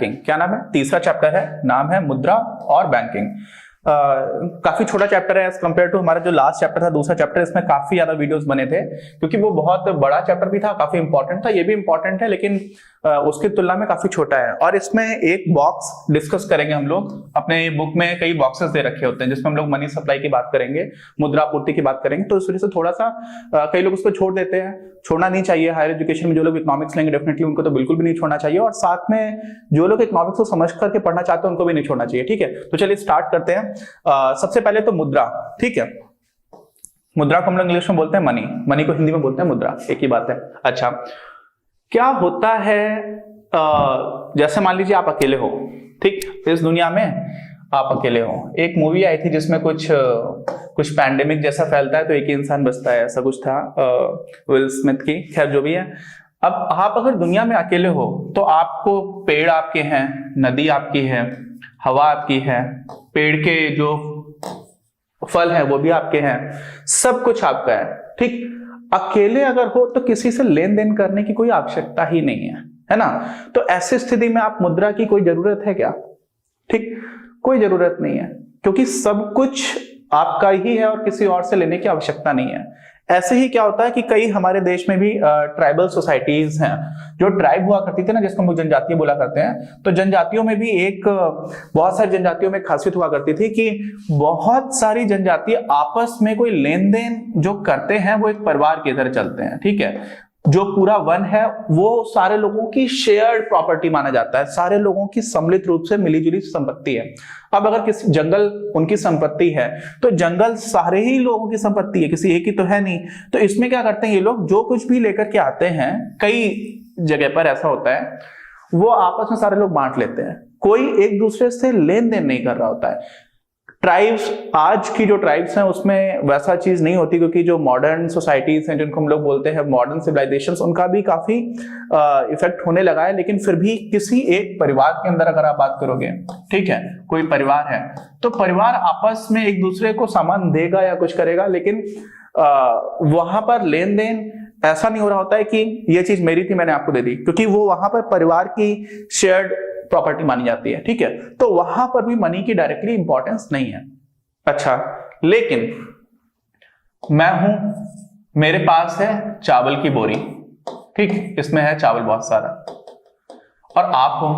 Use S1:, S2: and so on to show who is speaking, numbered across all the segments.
S1: Banking. क्या नाम है? तीसरा चैप्टर है, नाम है मुद्रा और बैंकिंग। काफी छोटा चैप्टर है एज कम्पेयर टू हमारा जो लास्ट चैप्टर था, दूसरा चैप्टर। इसमें काफी ज्यादा वीडियोस बने थे क्योंकि वो बहुत बड़ा चैप्टर भी था, काफी इंपॉर्टेंट था। ये भी इंपॉर्टेंट है लेकिन उसकी तुलना में काफी छोटा है। और इसमें एक बॉक्स डिस्कस करेंगे हम लोग। अपने बुक में कई बॉक्सेस दे रखे होते हैं जिसमें हम लोग मनी सप्लाई की बात करेंगे, मुद्रा आपूर्ति की बात करेंगे। तो इस वजह से थोड़ा सा कई लोग उसको छोड़ देते हैं, छोड़ना नहीं चाहिए। हायर एजुकेशन में जो लोग इकोनॉमिक्स लेंगे डेफिनेटली उनको तो बिल्कुल भी नहीं छोड़ना चाहिए, और साथ में जो लोग इकोनॉमिक्स को समझ करके पढ़ना चाहते हैं उनको भी नहीं छोड़ना चाहिए। ठीक है, तो चलिए स्टार्ट करते हैं। सबसे पहले तो मुद्रा। ठीक है, मुद्रा को हम लोग इंग्लिश में बोलते हैं मनी, मनी को हिंदी में बोलते हैं मुद्रा, एक ही बात है। अच्छा, क्या होता है जैसे मान लीजिए आप अकेले हो, ठीक, इस दुनिया में आप अकेले हो। एक मूवी आई थी जिसमें कुछ पैंडेमिक जैसा फैलता है तो एक ही इंसान बचता है, ऐसा कुछ था, विल स्मिथ की। खैर जो भी है, अब आप अगर दुनिया में अकेले हो तो आपको पेड़ आपके हैं, नदी आपकी है, हवा आपकी है, पेड़ के जो फल है वो भी आपके हैं, सब कुछ आपका है। ठीक, अकेले अगर हो तो किसी से लेन देन करने की कोई आवश्यकता ही नहीं है ना? तो ऐसी स्थिति में आप मुद्रा की कोई जरूरत है क्या? ठीक, कोई जरूरत नहीं है क्योंकि सब कुछ आपका ही है और किसी और से लेने की आवश्यकता नहीं है। ऐसे ही क्या होता है कि कई हमारे देश में भी ट्राइबल सोसाइटीज हैं, जो ट्राइब हुआ करती थी ना, जिसको हम लोग जनजातीय बोला करते हैं। तो जनजातियों में भी बहुत सारी जनजातियों में खासियत हुआ करती थी कि बहुत सारी जनजाति आपस में कोई लेन देन जो करते हैं वो एक परिवार की तरह चलते हैं। ठीक है, जो पूरा वन है वो सारे लोगों की शेयर्ड प्रॉपर्टी माना जाता है, सारे लोगों की सम्मिलित रूप से मिलीजुली संपत्ति है। अब अगर किसी जंगल उनकी संपत्ति है तो जंगल सारे ही लोगों की संपत्ति है, किसी एक की तो है नहीं। तो इसमें क्या करते हैं ये लोग, जो कुछ भी लेकर के आते हैं, कई जगह पर ऐसा होता है, वो आपस में सारे लोग बांट लेते हैं, कोई एक दूसरे से लेन देन नहीं कर रहा होता है। ट्राइब्स, आज की जो ट्राइब्स हैं उसमें वैसा चीज नहीं होती क्योंकि जो मॉडर्न सोसाइटीज हैं, जिनको हम लोग बोलते हैं मॉडर्न सिविलाइजेशंस, उनका भी काफी इफेक्ट होने लगा है। लेकिन फिर भी किसी एक परिवार के अंदर अगर आप बात करोगे, ठीक है, कोई परिवार है तो परिवार आपस में एक दूसरे को सामान देगा या कुछ करेगा, लेकिन वहां पर लेन देन ऐसा नहीं हो रहा होता है कि ये चीज मेरी थी मैंने आपको दे दी, क्योंकि वो वहां पर परिवार की शेयर्ड प्रॉपर्टी मानी जाती है। ठीक है, तो वहां पर भी मनी की डायरेक्टली इंपॉर्टेंस नहीं है। अच्छा, लेकिन मैं हूं, मेरे पास है चावल की बोरी, ठीक, इसमें है चावल बहुत सारा, और आप हो,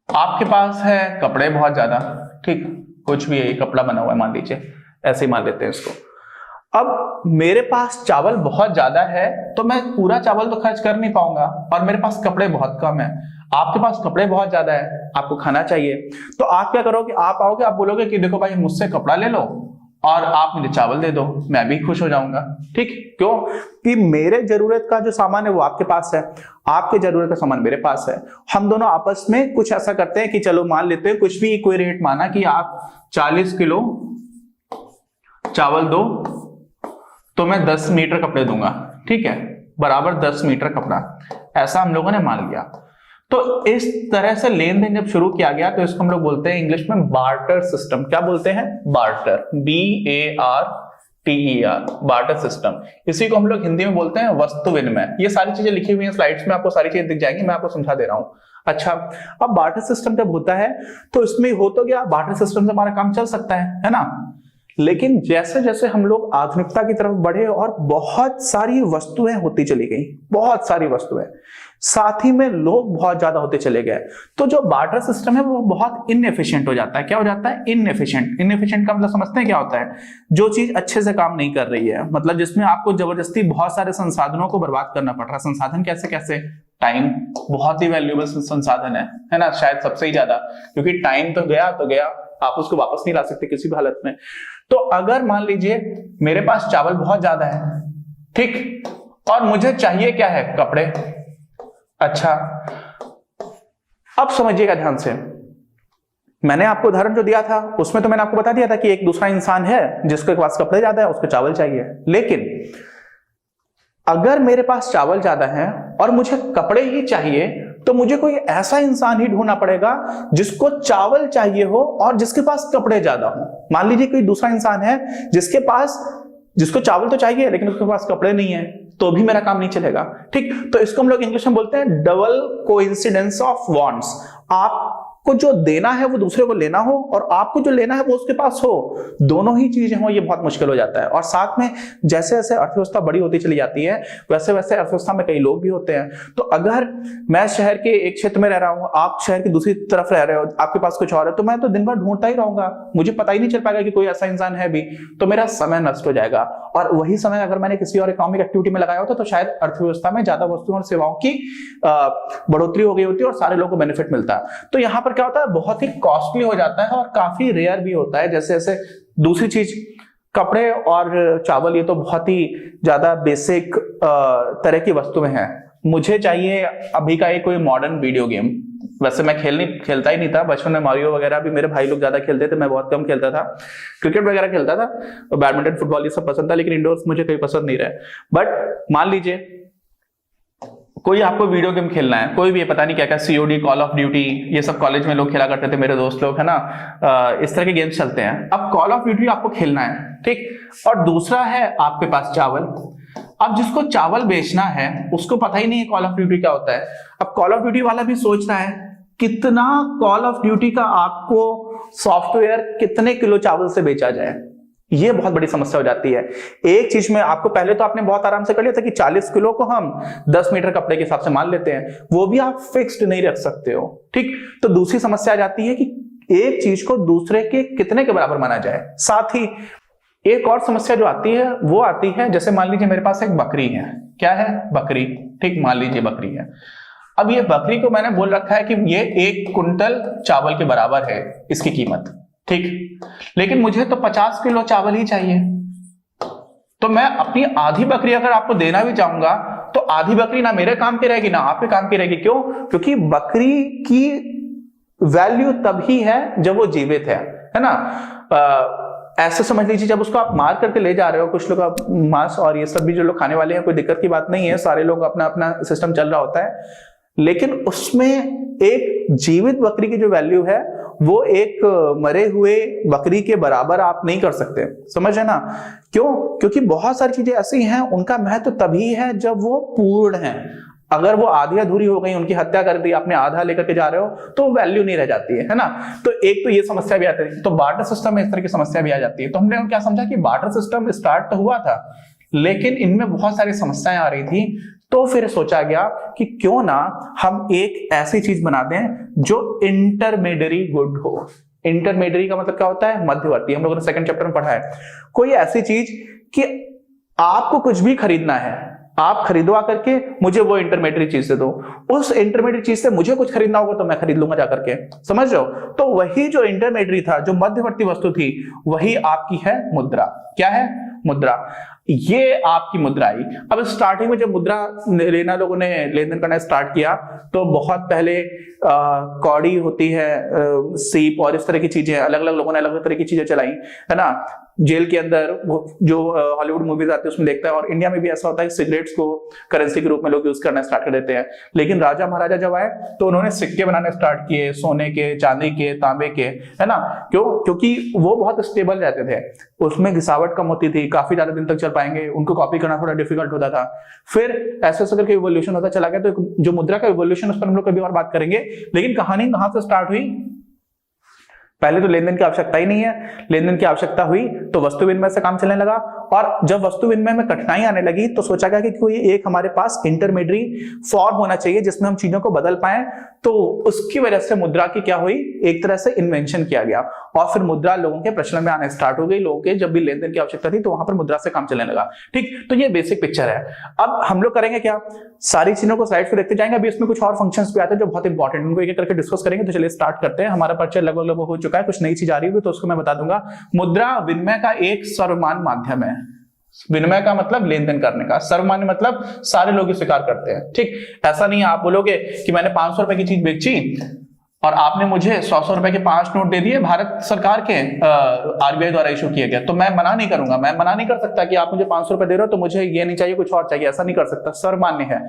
S1: आपके पास है कपड़े बहुत ज्यादा, ठीक, कुछ भी है, कपड़ा बना हुआ है मान लीजिए, ऐसे ही मान लेते हैं इसको। अब मेरे पास चावल बहुत ज्यादा है तो मैं पूरा चावल तो खर्च कर नहीं पाऊंगा, और मेरे पास कपड़े बहुत कम है। आपके पास कपड़े बहुत ज्यादा है, आपको खाना चाहिए, तो आप क्या करोगे? आप आओगे, आप बोलोगे कि देखो भाई मुझसे कपड़ा ले लो और आप मुझे चावल दे दो, मैं भी खुश हो जाऊंगा। ठीक, क्यों? कि मेरे जरूरत का जो सामान है वो आपके पास है, आपके जरूरत का सामान मेरे पास है। हम दोनों आपस में कुछ ऐसा करते हैं कि चलो मान लेते हैं, कुछ भी कोई रेट माना कि आप 40 किलो चावल दो तो मैं 10 मीटर कपड़े दूंगा। ठीक है, बराबर 10 मीटर कपड़ा, ऐसा हम लोगों ने मान लिया। तो इस तरह से लेन देन जब शुरू किया गया तो इसको हम लोग बोलते हैं इंग्लिश में बार्टर सिस्टम। क्या बोलते हैं? Barter, BARTER, barter system. इसी को हम लोग हिंदी में बोलते हैं वस्तु विनिमय। ये सारी चीजें लिखी हुई हैं स्लाइड्स में, आपको सारी चीजें दिख जाएंगी, मैं आपको समझा दे रहा हूं। अच्छा, अब बार्टर सिस्टम जब होता है तो इसमें हो तो गया, बार्टर सिस्टम से हमारा काम चल सकता है ना? लेकिन जैसे जैसे हम लोग आधुनिकता की तरफ बढ़े और बहुत सारी वस्तुएं होती चली गई, बहुत सारी वस्तुएं, साथ ही में लोग बहुत ज्यादा होते चले गए, तो जो बार्टर सिस्टम है वो बहुत इनएफिशिएंट हो जाता है। क्या हो जाता है? इनएफिशिएंट। इनएफिशिएंट का मतलब समझते हैं क्या होता है? जो चीज अच्छे से काम नहीं कर रही है, मतलब जिसमें आपको जबरदस्ती बहुत सारे संसाधनों को बर्बाद करना पड़ रहा है। संसाधन कैसे कैसे? टाइम बहुत ही वैल्यूएबल संसाधन है ना, शायद सबसे ही ज्यादा, क्योंकि टाइम तो गया, आप उसको वापस नहीं ला सकते किसी भी हालत में। तो अगर मान लीजिए मेरे पास चावल बहुत ज्यादा है, ठीक, और मुझे चाहिए क्या है? कपड़े। अच्छा, अब समझिएगा ध्यान से, मैंने आपको उदाहरण जो दिया था उसमें तो मैंने आपको बता दिया था कि एक दूसरा इंसान है जिसके पास कपड़े ज्यादा है, उसको चावल चाहिए। लेकिन अगर मेरे पास चावल ज्यादा है और मुझे कपड़े ही चाहिए तो मुझे कोई ऐसा इंसान ही ढूंढना पड़ेगा जिसको चावल चाहिए हो और जिसके पास कपड़े ज्यादा हो। मान लीजिए कोई दूसरा इंसान है जिसको चावल तो चाहिए लेकिन उसके पास कपड़े नहीं है, तो भी मेरा काम नहीं चलेगा। ठीक, तो इसको हम लोग इंग्लिश में बोलते हैं डबल कोइंसिडेंस ऑफ वांट्स। आपको जो देना है वो दूसरे को लेना हो, और आपको जो लेना है वो उसके पास हो, दोनों ही चीजें हो, ये बहुत मुश्किल हो जाता है। और साथ में जैसे जैसे अर्थव्यवस्था बड़ी होती चली जाती है, वैसे वैसे अर्थव्यवस्था में कई लोग भी होते हैं। तो अगर मैं शहर के एक क्षेत्र में रह रहा हूं, आप शहर की दूसरी तरफ रह रहे हो, आपके पास कुछ और है, तो मैं तो दिन भर ढूंढता ही रहूंगा, मुझे पता ही नहीं चल पाएगा कि कोई ऐसा इंसान है भी, तो मेरा समय नष्ट हो जाएगा। और वही समय अगर मैंने किसी और इकोनॉमिक एक्टिविटी में लगाया होता तो शायद अर्थव्यवस्था में ज्यादा वस्तुओं और सेवाओं की बढ़ोतरी हो गई होती और सारे लोगों को बेनिफिट मिलता है। तो यहाँ पर क्या होता है, बहुत ही कॉस्टली हो जाता है और काफी रेयर भी होता है। जैसे जैसे दूसरी चीज कपड़े और चावल, ये तो बहुत ही ज्यादा बेसिक तरह की वस्तुएं हैं। मुझे चाहिए अभी का एक कोई मॉडर्न वीडियो गेम। वैसे मैं खेलता ही नहीं था बचपन में, मारियो वगैरह भी मेरे भाई लोग ज्यादा खेलते थे, मैं बहुत कम खेलता था। क्रिकेट वगैरह खेलता था, बैडमिंटन, फुटबॉल ये सब पसंद था, लेकिन इंडोर्स मुझे कोई पसंद नहीं रहा। बट मान लीजिए कोई आपको वीडियो गेम खेलना है, कोई भी, पता नहीं क्या क्या, COD, कॉल ऑफ ड्यूटी, ये सब कॉलेज में लोग खेला करते थे, मेरे दोस्त लोग, है ना, इस तरह के गेम्स चलते हैं। अब कॉल ऑफ ड्यूटी आपको खेलना है, ठीक, और दूसरा है आपके पास चावल। अब जिसको चावल बेचना है उसको पता ही नहीं है कॉल ऑफ ड्यूटी क्या होता है। अब कॉल ऑफ ड्यूटी वाला भी सोच रहा है कितना कॉल ऑफ ड्यूटी का आपको सॉफ्टवेयर कितने किलो चावल से बेचा जाए। ये बहुत बड़ी समस्या हो जाती है। एक चीज में आपको पहले तो आपने बहुत आराम से कर लिया था कि 40 किलो को हम 10 मीटर कपड़े के हिसाब से मान लेते हैं, वो भी आप फिक्स्ड नहीं रख सकते हो। ठीक, तो दूसरी समस्या आ जाती है कि एक चीज को दूसरे के कितने के बराबर माना जाए। साथ ही एक और समस्या जो आती है वो आती है, जैसे मान लीजिए मेरे पास एक बकरी है। क्या है? बकरी। ठीक, मान लीजिए बकरी है। अब ये बकरी को मैंने बोल रखा है कि ये 1 कुंटल चावल के बराबर है इसकी कीमत। ठीक, लेकिन मुझे तो 50 किलो चावल ही चाहिए। तो मैं अपनी आधी बकरी अगर आपको देना भी चाहूंगा तो आधी बकरी ना मेरे काम की रहेगी ना आपके काम की रहेगी। क्यों? क्योंकि बकरी की वैल्यू तभी है जब वो जीवित है ना। ऐसे समझ लीजिए, जब उसको आप मार करके ले जा रहे हो, कुछ लोग मांस और ये सब भी जो लोग खाने वाले हैं, कोई दिक्कत की बात नहीं है, सारे लोग अपना अपना सिस्टम चल रहा होता है, लेकिन उसमें एक जीवित बकरी की जो वैल्यू है वो एक मरे हुए बकरी के बराबर आप नहीं कर सकते। समझ है ना? क्यों? क्योंकि बहुत सारी चीजें ऐसी हैं उनका महत्व तभी है जब वो पूर्ण है। अगर वो आधी अधूरी हो गई, उनकी हत्या कर दी, आपने आधा लेकर के जा रहे हो, तो वैल्यू नहीं रह जाती है ना। तो एक तो ये समस्या भी आती है। तो बार्टर सिस्टम में इस तरह की समस्या भी आ जाती है। तो हमने क्या समझा कि बार्टर सिस्टम स्टार्ट तो हुआ था, लेकिन इनमें बहुत सारी समस्याएं आ रही थी। तो फिर सोचा गया कि क्यों ना हम एक ऐसी चीज बना दें जो इंटरमीडियरी गुड हो। इंटरमीडियरी का मतलब क्या होता है? मध्यवर्ती। हम लोगों ने सेकंड चैप्टर में पढ़ा है। कोई ऐसी चीज कि आपको कुछ भी खरीदना है, आप खरीदवा करके मुझे वो इंटरमीडियरी चीज दे दो, उस इंटरमीडियरी चीज से मुझे कुछ खरीदना होगा तो मैं खरीद लूंगा जाकर के। समझ रहे हो? तो वही जो इंटरमीडियरी था, जो मध्यवर्ती वस्तु थी, वही आपकी है मुद्रा। क्या है? मुद्रा। ये आपकी मुद्रा आई। अब स्टार्टिंग में जब मुद्रा लेना लोगों ने लेन देन करना स्टार्ट किया तो बहुत पहले कौड़ी होती है, सीप और इस तरह की चीजें, अलग अलग लोगों ने अलग अलग तरह की चीजें चलाई, है ना। जेल के अंदर जो हॉलीवुड मूवीज आती है उसमें देखता है, और इंडिया में भी ऐसा होता है कि सिगरेट्स को करेंसी के रूप में लोग यूज करना स्टार्ट कर देते हैं। लेकिन राजा महाराजा जब आए तो उन्होंने सिक्के बनाने स्टार्ट किए, सोने के, चांदी के, तांबे के, है ना। क्यों? क्योंकि वो बहुत स्टेबल रहते थे, उसमें घिसावट कम होती थी, काफी ज्यादा दिन तक चल पाएंगे, उनको कॉपी करना थोड़ा डिफिकल्ट होता था। फिर ऐसे ऐसे करके इवोल्यूशन होता चला गया। तो जो मुद्रा का इवोल्यूशन, उस पर हम लोग कभी और बात करेंगे। लेकिन कहानी कहां से स्टार्ट हुई? पहले तो लेन देन की आवश्यकता ही नहीं है। लेन देन की आवश्यकता हुई तो वस्तु विनिमय से काम चलने लगा, और जब वस्तु विनिमय में कठिनाई आने लगी तो सोचा गया कि कोई एक हमारे पास इंटरमीडियरी फॉर्म होना चाहिए जिसमें हम चीजों को बदल पाएं। तो उसकी वजह से मुद्रा की क्या हुई? एक तरह से इन्वेंशन किया गया, और फिर मुद्रा लोगों के प्रचलन में आने स्टार्ट हो गई। लोगों के जब भी लेन देन की आवश्यकता थी तो वहां पर मुद्रा से काम चलने लगा। ठीक, तो ये बेसिक पिक्चर है। अब हम लोग करेंगे क्या? सारी चीजों को स्लाइड पे देखते जाएंगे। अभी इसमें कुछ और फंक्शंस भी आते हैं जो बहुत इंपॉर्टेंट, उनको एक एक करके डिस्कस करेंगे। तो चलिए स्टार्ट करते हैं। हमारा परिचय लगभग हो चुका है, कुछ नई चीज आ रही होगी तो उसको मैं बता दूंगा। मुद्रा विनिमय का एक सर्वमान्य माध्यम है। विनिमय का मतलब लेन देन करने का, सर्वमान्य मतलब सारे लोग स्वीकार करते हैं। ठीक, ऐसा नहीं है आप बोलोगे कि मैंने 500 रुपए की चीज बेची और आपने मुझे 100 रुपए के 5 नोट दे दिए भारत सरकार के, RBI द्वारा इशू किए गए, तो मैं मना नहीं करूंगा। मैं मना नहीं कर सकता कि आप मुझे 500 रुपए दे रहे हो तो मुझे ये नहीं चाहिए, कुछ और चाहिए, ऐसा नहीं कर सकता। सर्वमान्य है।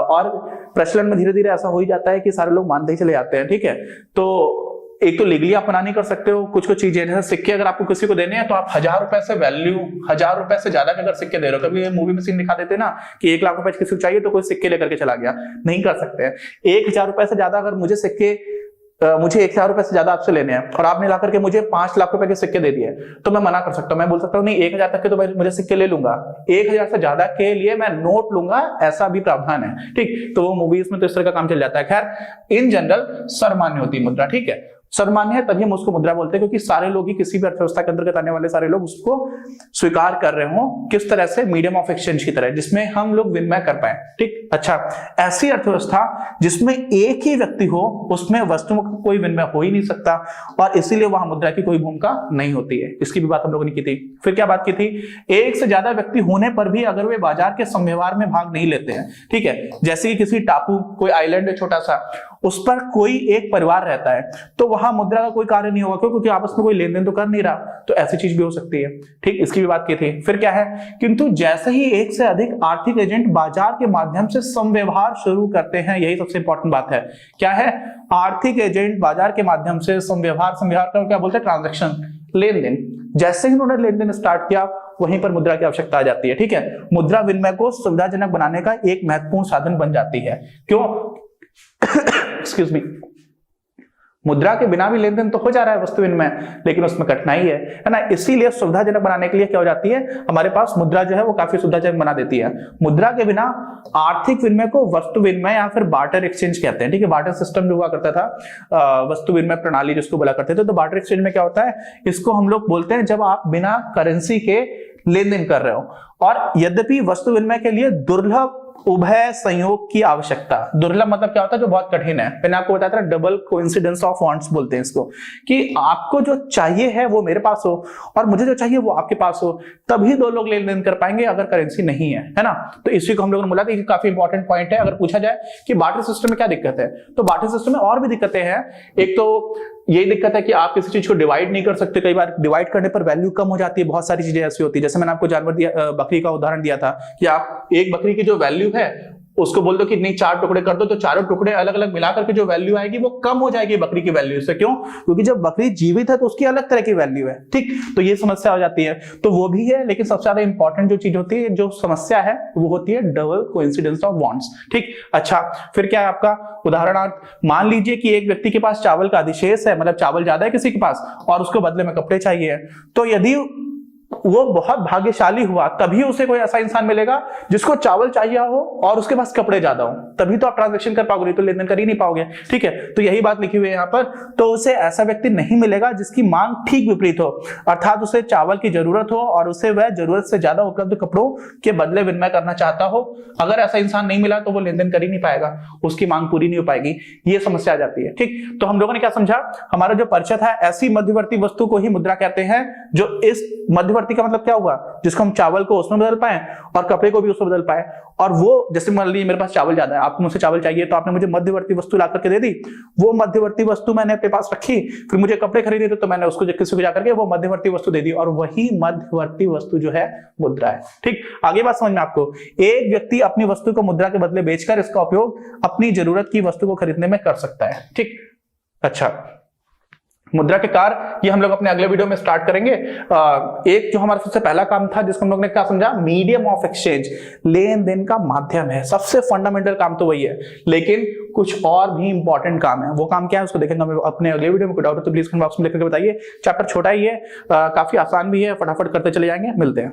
S1: और प्रचलन में धीरे धीरे ऐसा हो ही जाता है कि सारे लोग मानते ही चले जाते हैं। ठीक है, तो एक तो लीगली आप मना नहीं कर सकते हो कुछ कुछ चीजें, जैसे सिक्के अगर आपको किसी को देने हैं तो आप 1000 रुपए से वैल्यू, 1000 रुपए से ज्यादा के अगर सिक्के दे रहे हो, कभी मूवी में सीन दिखा देते ना कि 1 लाख रुपए किसी को चाहिए तो कोई सिक्के लेकर के चला गया, नहीं कर सकते हैं। 1000 रुपए से ज्यादा अगर मुझे सिक्के, मुझे 1000 रुपए से ज्यादा आपसे लेने हैं और आपने ला करके मुझे 5 लाख रुपए के सिक्के दे दिए तो मैं मना कर सकता हूं, मैं बोल सकता हूं नहीं 1000 तक के तो मुझे सिक्के ले लूंगा, 1000 से ज्यादा के लिए मैं नोट लूंगा, ऐसा भी प्रावधान है। ठीक, तो वो मूवीज में तो इस तरह का काम चल जाता है। खैर इन जनरल सर्वमान्य होती है मुद्रा। ठीक है, सर्वमान्य है तभी हम उसको मुद्रा बोलते हैं क्योंकि सारे लोग ही, किसी भी अर्थव्यवस्था के अंतर्गत आने वाले सारे लोग उसको स्वीकार कर रहे हो, किस तरह से, मीडियम ऑफ एक्सचेंज की तरह, जिसमें हम लोग विनिमय कर पाए। ठीक, अच्छा, ऐसी अर्थव्यवस्था जिसमें एक ही व्यक्ति हो उसमें वस्तुओं का कोई विनिमय हो ही नहीं सकता और इसीलिए वहां मुद्रा की कोई भूमिका नहीं होती है। इसकी भी बात हम लोगों ने की थी। फिर क्या बात की थी, एक से ज्यादा व्यक्ति होने पर भी अगर वे बाजार के संव्यवहार में भाग नहीं लेते हैं, ठीक है, जैसे कि किसी टापू, कोई आइलैंड है छोटा सा, उस पर कोई एक परिवार रहता है तो वहां मुद्रा का कोई कार्य नहीं होगा, क्योंकि आपस में कोई लेन देन तो कर नहीं रहा, तो ऐसी चीज भी हो सकती है। ठीक, इसकी भी बात की थी। फिर क्या है, किंतु जैसे ही एक से अधिक आर्थिक एजेंट बाजार के माध्यम से संव्यवहार शुरू करते हैं, यही सबसे इंपॉर्टेंट बात है। क्या है, आर्थिक एजेंट बाजार के माध्यम से संव्यवहार, संव्यवहार का क्या बोलते हैं, ट्रांजैक्शन, लेन देन, जैसे ही उन्होंने लेन देन स्टार्ट किया वहीं पर मुद्रा की आवश्यकता आ जाती है। ठीक है, मुद्रा विनिमय को सुविधाजनक बनाने का एक महत्वपूर्ण साधन बन जाती है। क्यों? एक्सक्यूज मी, मुद्रा के बिना भी लेन देन तो हो जा रहा है वस्तु विनिमय, लेकिन उसमें कठिनाई है ना, इसीलिए सुविधाजनक बनाने के लिए क्या हो जाती है, हमारे पास मुद्रा जो है वो काफी सुविधाजनक बना देती है। मुद्रा के बिना आर्थिक विनिमय को वस्तु विनिमय या फिर बार्टर एक्सचेंज कहते हैं। ठीक है, बार्टर सिस्टम जो हुआ करता था, वस्तु विनिमय प्रणाली जिसको बोला करते थे, तो बार्टर एक्सचेंज में क्या होता है, इसको हम लोग बोलते हैं जब आप बिना करेंसी के लेन देन कर रहे हो, और यद्यपि वस्तु विनिमय के लिए दुर्लभ उभय संयोग की आवश्यकता, दुर्लभ मतलब क्या होता है, जो बहुत कठिन है। मैंने आपको बताया था डबल कोइंसिडेंस ऑफ वांट्स बोलते हैं इसको, कि आपको जो चाहिए है वो मेरे पास हो और मुझे जो चाहिए वो आपके पास हो, तभी दो लोग लेन देन कर पाएंगे अगर करेंसी नहीं है ना। तो इसी को हम लोगों ने बोला कि काफी इंपॉर्टेंट पॉइंट है। अगर पूछा जाए कि बार्टर सिस्टम में क्या दिक्कत है, तो बार्टर सिस्टम में और भी दिक्कतें हैं। एक तो यही दिक्कत है कि आप किसी चीज को डिवाइड नहीं कर सकते, कई बार डिवाइड करने पर वैल्यू कम हो जाती है, बहुत सारी चीजें ऐसी होती है। जैसे मैंने आपको जानवर दिया, बकरी का उदाहरण दिया था कि आप एक बकरी की जो वैल्यू है उसको बोल दो कि नहीं 4 टुकड़े कर दो, तो चारों टुकड़े अलग अलग मिलाकर के जो वैल्यू आएगी वो कम हो जाएगी बकरी की वैल्यू से। क्यों? क्योंकि जब बकरी जीवित है तो उसकी अलग तरह की वैल्यू है। ठीक, तो ये समस्या हो जाती है। तो वो भी है, लेकिन सबसे ज्यादा इंपॉर्टेंट जो चीज होती है, जो समस्या है, वो होती है डबल कोइंसिडेंस ऑफ वांट्स। ठीक, अच्छा, फिर क्या है आपका उदाहरणार्थ, मान लीजिए कि एक व्यक्ति के पास चावल का अधिशेष है, मतलब चावल ज्यादा है किसी के पास और उसको बदले में कपड़े चाहिए, तो यदि वो बहुत भाग्यशाली हुआ तभी उसे कोई ऐसा इंसान मिलेगा जिसको चावल चाहिए हो और उसके पास कपड़े ज्यादा हो, तभी तो आप ट्रांजैक्शन कर पाओगे, नहीं तो लेन देन कर ही नहीं पाओगे। ठीक है, तो यही बात लिखी हुई है यहाँ पर। तो उसे ऐसा व्यक्ति नहीं मिलेगा जिसकी मांग ठीक विपरीत हो, अर्थात उसे चावल की जरूरत हो और उसे वह जरूरत से ज्यादा उपलब्ध कपड़ों के बदले विनिमय करना चाहता हो। अगर ऐसा इंसान नहीं मिला तो वो लेन देन कर ही नहीं पाएगा, उसकी मांग पूरी नहीं हो पाएगी, ये समस्या आ जाती है। ठीक, तो हम लोगों ने क्या समझा, हमारा जो परिचय था, ऐसी मध्यवर्ती वस्तु को ही मुद्रा कहते हैं जो इस मध्यवर्ती का मतलब क्या हुआ, जिसको हम चावल को उसमें बदल पाए और कपड़े को भी उसमें बदल पाए। और वो, जैसे मान लीजिए मेरे पास चावल ज्यादा है, आपको मुझसे चावल चाहिए, तो आपने मुझे मध्यवर्ती वस्तु ला करके दे दी, वो मध्यवर्ती वस्तु मैंने अपने पास रखी, फिर मुझे कपड़े खरीदे थे तो मैंने उसको किसी को जाकर के वो मध्यवर्ती वस्तु दे दी, और वही मध्यवर्ती वस्तु जो है मुद्रा है। ठीक, आगे बात समझ में आपको, एक व्यक्ति अपनी वस्तु को मुद्रा के बदले बेचकर इसका उपयोग अपनी जरूरत की वस्तु को खरीदने में कर सकता है। ठीक, अच्छा, मुद्रा के कार्य ये हम लोग अपने अगले वीडियो में स्टार्ट करेंगे। एक जो हमारा सबसे पहला काम था जिसको हम लोग ने क्या समझा, मीडियम ऑफ एक्सचेंज, लेन देन का माध्यम है, सबसे फंडामेंटल काम तो वही है, लेकिन कुछ और भी इंपॉर्टेंट काम है। वो काम क्या है उसको देखेंगे हम अपने अगले वीडियो में। कोई डाउट है तो प्लीज कमेंट बॉक्स में लिख करके बताइए। चैप्टर छोटा ही है, काफी आसान भी है, फटाफट करते चले जाएंगे। मिलते हैं।